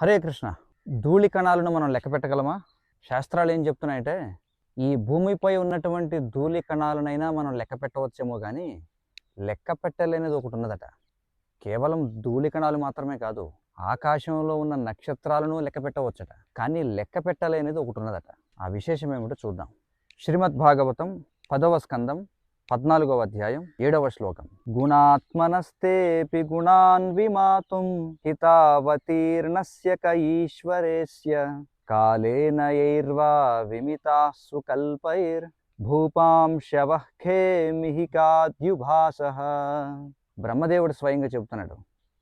హరే కృష్ణ. ధూళి కణాలను మనం లెక్క పెట్టగలమా? శాస్త్రాలు ఏం చెప్తున్నాయంటే, ఈ భూమిపై ఉన్నటువంటి ధూళి కణాలనైనా మనం లెక్క పెట్టవచ్చేమో కానీ, లెక్క పెట్టలేనిది ఒకటి ఉన్నదట. కేవలం ధూళి కణాలు మాత్రమే కాదు, ఆకాశంలో ఉన్న నక్షత్రాలను లెక్క పెట్టవచ్చట. కానీ లెక్క పెట్టలేనిది ఒకటి ఉన్నదట. ఆ విశేషం ఏమిటో చూద్దాం. శ్రీమద్ భాగవతం 10వ స్కందం 14వ అధ్యాయం 7వ శ్లోకం. గుణాత్మనస్తేపి గుణాన్ విమాతుం హితావతీర్ణస్య క ఈశ్వరేస్య కాలేన యైర్వా విమితాస్సు కల్పైర్ భూపాంశవః ఖేమిహికాద్యుభాసః. బ్రహ్మదేవుడు స్వయంగా చెబుతున్నాడు,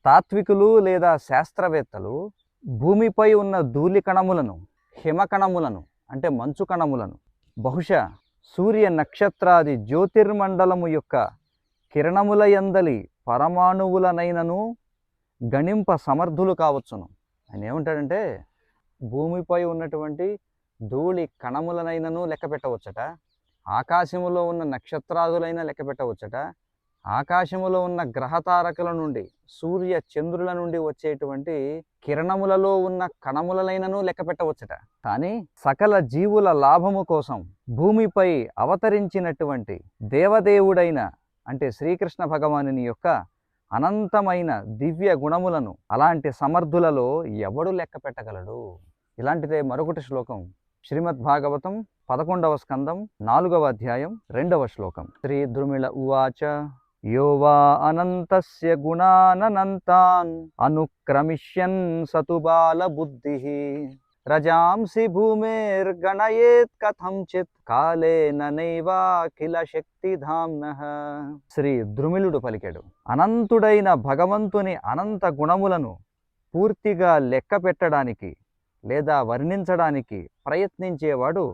తాత్వికులు లేదా శాస్త్రవేత్తలు భూమిపై ఉన్న ధూళి కణములను, హిమకణములను అంటే మంచు కణములను, బహుశా సూర్య నక్షత్రాది జ్యోతిర్మండలము యొక్క కిరణముల యందలి పరమాణువులనైనను గణింప సమర్థులు కావచ్చును. ఆయన ఏమంటాడంటే, భూమిపై ఉన్నటువంటి ధూళి కణములనైనను లెక్క పెట్టవచ్చట, ఆకాశములో ఉన్న నక్షత్రాదులైనా లెక్క పెట్టవచ్చట, ఆకాశములో ఉన్న గ్రహతారకుల నుండి, సూర్య చంద్రుల నుండి వచ్చేటువంటి కిరణములలో ఉన్న కణములనైనను లెక్క పెట్టవచ్చట. కానీ సకల జీవుల లాభము కోసం భూమిపై అవతరించినటువంటి దేవదేవుడైన అంటే శ్రీకృష్ణ భగవానుని యొక్క అనంతమైన దివ్య గుణములను అలాంటి సమర్థులలో ఎవడు లెక్క పెట్టగలడు? ఇలాంటిదే మరొకటి శ్లోకం. శ్రీమద్ భాగవతం 11వ స్కందం 4వ అధ్యాయం 2వ శ్లోకం. శ్రీ ద్రుమిళ ఉవాచ యో వా అనంతస్య గుణాననంతాన్ అనుక్రమిష్యన్ సతు బాల బుద్ధిః రజాంసి భూమిర్గణయేత్ కథంచిత్ కాలేన నైవాఖిల శక్తిధామ్నః. శ్రీ ద్రుమిళుడు పలికాడు, అనంతుడైన భగవంతుని అనంత గుణములను పూర్తిగా లెక్క పెట్టడానికి లేదా వర్ణించడానికి ప్రయత్నించేవాడు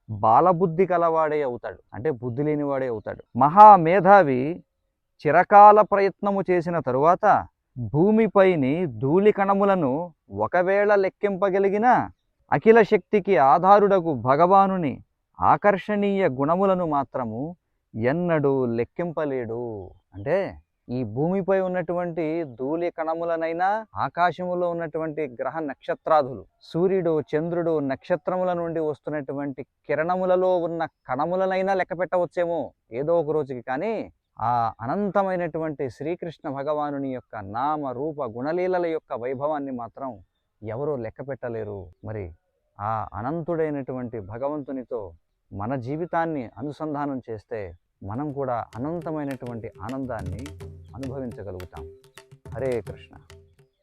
బాలబుద్ధి కలవాడే అవుతాడు, అంటే బుద్ధి లేనివాడే అవుతాడు. మహామేధావి చిరకాల ప్రయత్నము చేసిన తరువాత భూమిపైని ధూళి కణములను ఒకవేళ లెక్కింపగలిగిన అఖిల శక్తికి ఆధారుడకు భగవానుని ఆకర్షణీయ గుణములను మాత్రము ఎన్నడూ లెక్కింపలేడు. అంటే ఈ భూమిపై ఉన్నటువంటి ధూళి కణములనైనా, ఆకాశములో ఉన్నటువంటి గ్రహ నక్షత్రాదులు, సూర్యుడు చంద్రుడు నక్షత్రముల నుండి వస్తున్నటువంటి కిరణములలో ఉన్న కణములనైనా లెక్క పెట్టవచ్చేమో ఏదో ఒక రోజుకి. కానీ ఆ అనంతమైనటువంటి శ్రీకృష్ణ భగవానుని యొక్క నామ రూప గుణలీలల యొక్క వైభవాన్ని మాత్రం ఎవరూ లెక్క పెట్టలేరు. మరి ఆ అనంతుడైనటువంటి భగవంతునితో మన జీవితాన్ని అనుసంధానం చేస్తే మనం కూడా అనంతమైనటువంటి ఆనందాన్ని అనుభవించగలుగుతాం. హరే కృష్ణ.